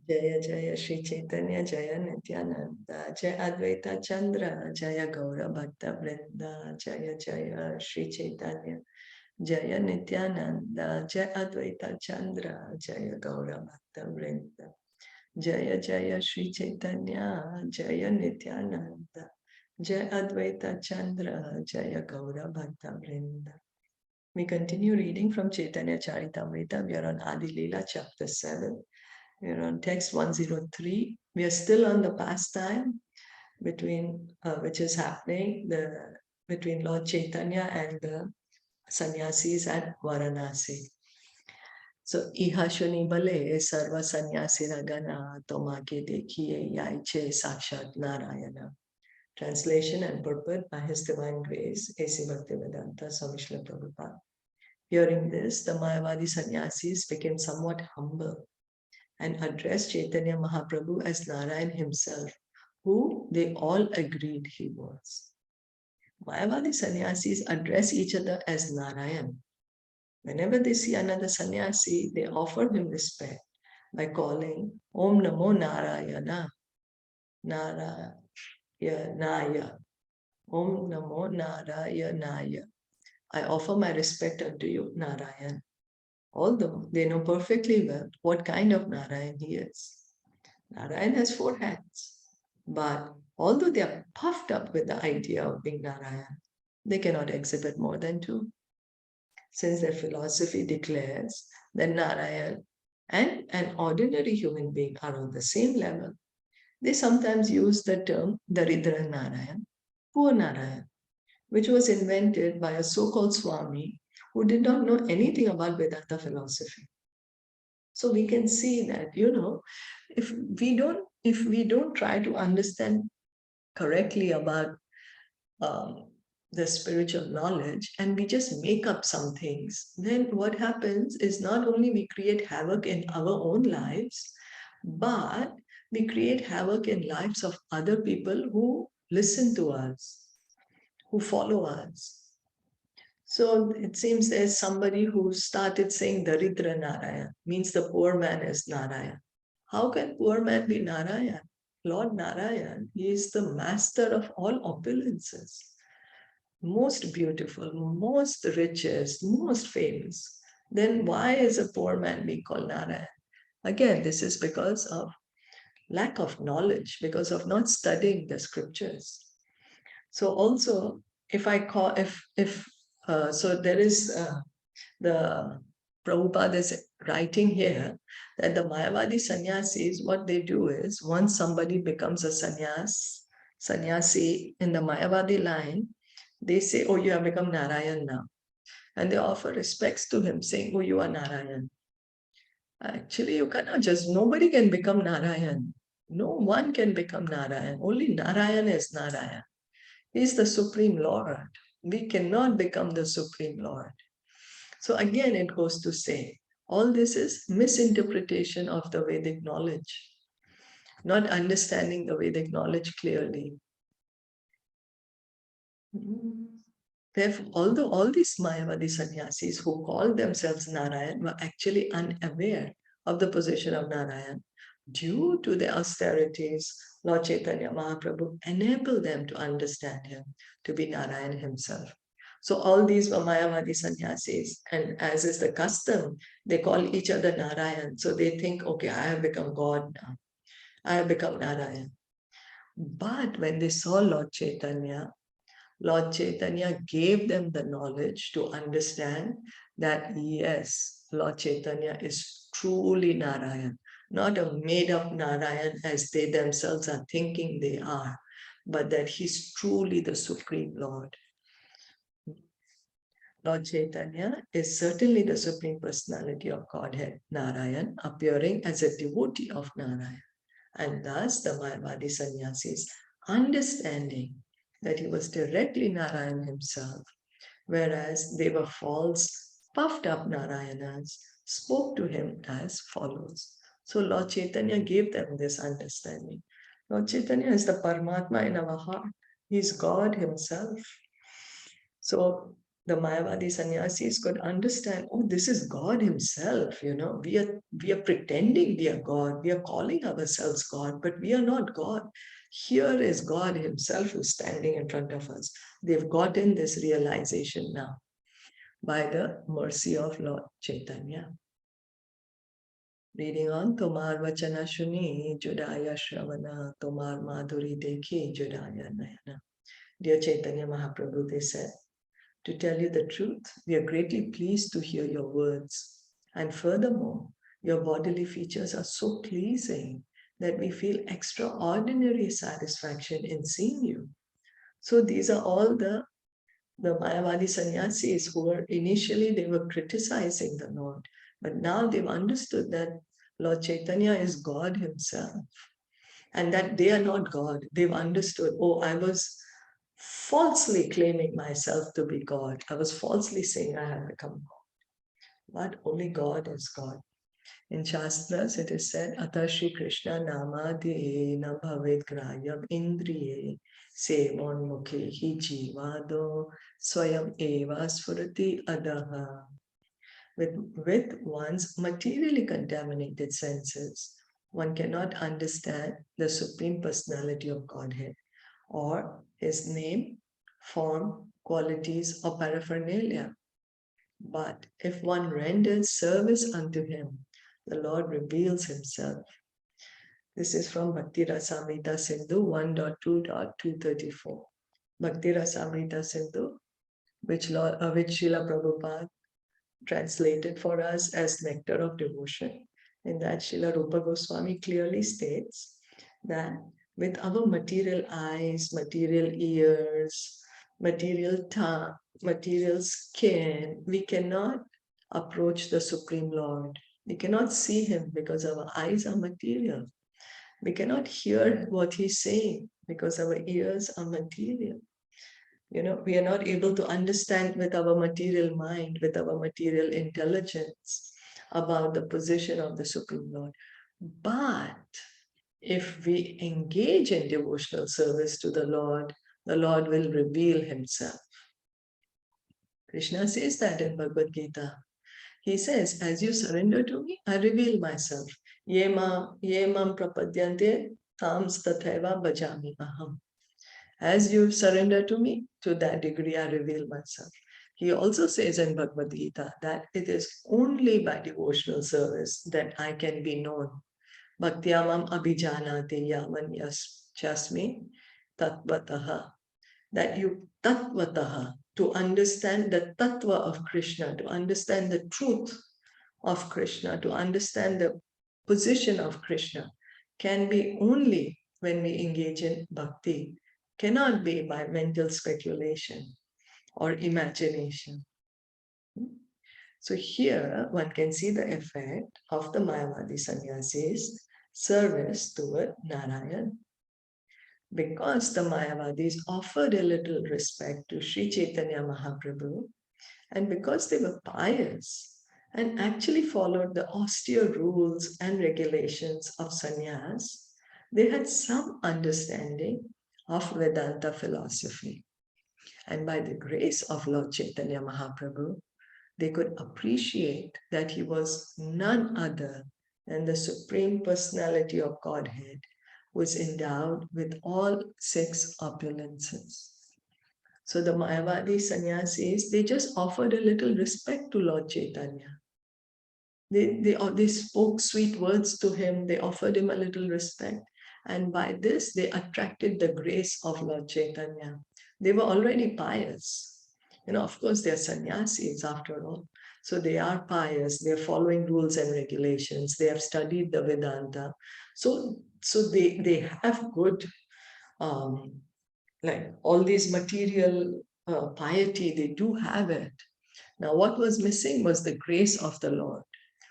Jaya Jaya Shri Chaitanya Jaya Nityananda Jaya Advaita Chandra Jaya Gaura Bhakta Vrinda Jaya Jaya Shri Chaitanya Jaya Nityananda Jaya Advaita Chandra Jaya Gaura Bhakta Vrinda Jaya Jaya Shri Chaitanya Jaya Nityananda Jaya Advaita Chandra Jaya Gaura Bhakta Vrinda. We continue reading from Caitanya Caritamrita. We are on Adi-Lila chapter 7. We are on text 103. We are still on the pastime between which is happening between Lord Chaitanya and the sannyasis at Varanasi. So, Iha Shuni Bale Sarva Sannyasi Ragana Tomake Dekhiye Yaiche Sakshat Narayana. Translation and purport by His Divine Grace, A.C. Bhaktivedanta Swami Srila Prabhupada. Hearing this, the Mayavadi sannyasis became somewhat humble and addressed Chaitanya Mahaprabhu as Narayan himself, who they all agreed he was. Mayavadi sannyasis address each other as Narayan. Whenever they see another sannyasi, they offer him respect by calling Om Namo Narayana, Narayanaya, Om Namo Narayanaya. I offer my respect unto you, Narayan. Although they know perfectly well what kind of Narayan he is. Narayan has 4 hands, but although they are puffed up with the idea of being Narayan, they cannot exhibit more than 2. Since their philosophy declares that Narayan and an ordinary human being are on the same level, they sometimes use the term Daridra Narayan, poor Narayan, which was invented by a so-called Swami who did not know anything about Vedanta philosophy. So we can see that, if we don't try to understand correctly about the spiritual knowledge and we just make up some things, then what happens is not only we create havoc in our own lives, but we create havoc in lives of other people who listen to us, who follow us. So it seems there's somebody who started saying Daridra Narayan, means the poor man is Narayan. How can poor man be Narayan? Lord Narayan, he is the master of all opulences, most beautiful, most richest, most famous. Then why is a poor man being called Narayan? Again, this is because of lack of knowledge, because of not studying the scriptures. So also, if I call, if so there is the Prabhupada is writing here that the Mayavadi sannyasis, what they do is once somebody becomes a sannyasi in the Mayavadi line, they say, oh, you have become Narayan now. And they offer respects to him, saying, oh, you are Narayan. Actually, you cannot just, nobody can become Narayan. No one can become Narayan. Only Narayan is Narayan. He is the Supreme Lord. We cannot become the Supreme Lord. So again, it goes to say, all this is misinterpretation of the Vedic knowledge, not understanding the Vedic knowledge clearly. Therefore, although all these Mayavadi sannyasis who call themselves Narayan were actually unaware of the position of Narayan, due to the austerities, Lord Chaitanya Mahaprabhu enabled them to understand him to be Narayan himself. So all these were Mayavadi sannyasis, and as is the custom, they call each other Narayan. So they think, okay, I have become God now. I have become Narayan. But when they saw Lord Chaitanya gave them the knowledge to understand that yes, Lord Chaitanya is truly Narayan, not a made-up Narayan as they themselves are thinking they are, but that he's truly the Supreme Lord. Lord Chaitanya is certainly the Supreme Personality of Godhead, Narayan, appearing as a devotee of Narayan. And thus the Mayavadi sannyasis, understanding that he was directly Narayan himself, whereas they were false, puffed up Narayanas, spoke to him as follows. So Lord Chaitanya gave them this understanding. Lord Chaitanya is the Paramatma in our heart. He is God himself. So the Mayavadi sannyasis could understand, oh, this is God himself, we are pretending we are God, we are calling ourselves God, but we are not God. Here is God himself who's standing in front of us. They've gotten this realization now by the mercy of Lord Chaitanya. Reading on, Tomar vachana shuni, judaya shravana, Tomar madhuri dekhi, judaya nayana. Dear Chaitanya Mahaprabhu, they said, to tell you the truth, we are greatly pleased to hear your words. And furthermore, your bodily features are so pleasing that we feel extraordinary satisfaction in seeing you. So these are all the Mayavadi sannyasis who were initially, they were criticizing the Lord. But now they've understood that Lord Chaitanya is God himself and that they are not God. They've understood, oh, I was falsely claiming myself to be God. I was falsely saying I have become God. But only God is God. In Shastras, it is said, Ata Shri Krishna Namadi na bhavet grayam indriye sevon mukhe hi jivado swayam eva spurati adaha. With one's materially contaminated senses, one cannot understand the Supreme Personality of Godhead or his name, form, qualities, or paraphernalia. But if one renders service unto him, the Lord reveals himself. This is from Bhakti Rasamrita Sindhu 1.2.234. Bhakti Rasamrita Sindhu, which Srila Prabhupada translated for us as Nectar of Devotion. In that, Srila Rupa Goswami clearly states that with our material eyes, material ears, material tongue, material skin, we cannot approach the Supreme Lord. We cannot see him because our eyes are material. We cannot hear what he's saying because our ears are material. We are not able to understand with our material mind, with our material intelligence about the position of the Supreme Lord. But if we engage in devotional service to the Lord will reveal himself. Krishna says that in Bhagavad Gita. He says, as you surrender to me, I reveal myself. Ye mam prapadyante tams tathaiva bhajami aham. As you surrender to me, to that degree I reveal myself. He also says in Bhagavad Gita that it is only by devotional service that I can be known. Bhaktyamam abhijanati yaman chasmi tatvataha. That you tatvataha, to understand the tattva of Krishna, to understand the truth of Krishna, to understand the position of Krishna, can be only when we engage in bhakti, cannot be by mental speculation or imagination. So here one can see the effect of the Mayavadi sannyasis service toward Narayan. Because the Mayavadis offered a little respect to Sri Chaitanya Mahaprabhu, and because they were pious and actually followed the austere rules and regulations of sannyas, they had some understanding of Vedanta philosophy. And by the grace of Lord Chaitanya Mahaprabhu, they could appreciate that he was none other than the Supreme Personality of Godhead, who is endowed with all six opulences. So the Mayavadi sannyasis, they just offered a little respect to Lord Chaitanya. They spoke sweet words to him, they offered him a little respect. And by this, they attracted the grace of Lord Chaitanya. They were already pious. Of course, they're sannyasis after all. So they are pious, they're following rules and regulations, they have studied the Vedanta. So they have good, like all these material piety, they do have it. Now, what was missing was the grace of the Lord.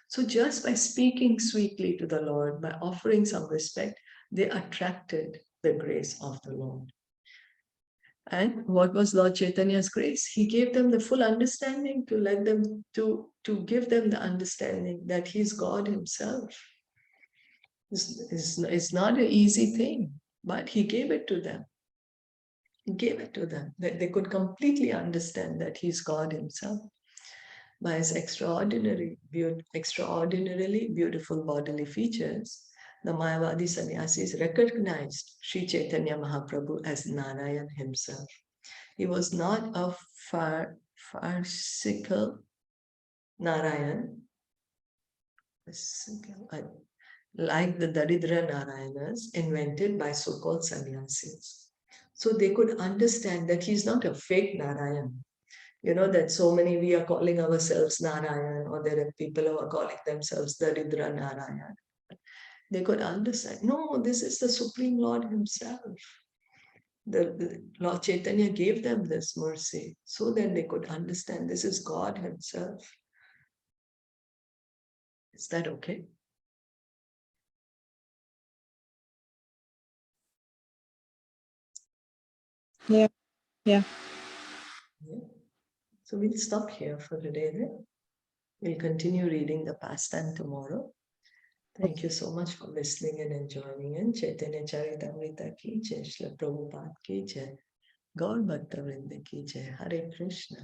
So just by speaking sweetly to the Lord, by offering some respect, they attracted the grace of the Lord. And what was Lord Chaitanya's grace? He gave them the full understanding to let them, to give them the understanding that he's God himself. It's not an easy thing, but he gave it to them. He gave it to them, that they could completely understand that he's God himself. By his extraordinarily beautiful bodily features, the Mayavadi sannyasis recognized Sri Chaitanya Mahaprabhu as Narayan himself. He was not a farcical Narayan, like the Daridra Narayanas invented by so-called sannyasis. So they could understand that he's not a fake Narayan. You know that so many we are calling ourselves Narayan, or there are people who are calling themselves Daridra Narayan. They could understand, no, this is the Supreme Lord himself. The Lord Chaitanya gave them this mercy so that they could understand this is God himself. Is that okay? Yeah. Yeah. So we'll stop here for today then. We'll continue reading the pastime tomorrow. Thank you so much for listening and joining in. Caitanya Caritamrita ki jai, Shilpa Prabhupada ki jai, Gaur Bhakta Vrinda ki jai. Hare Krishna.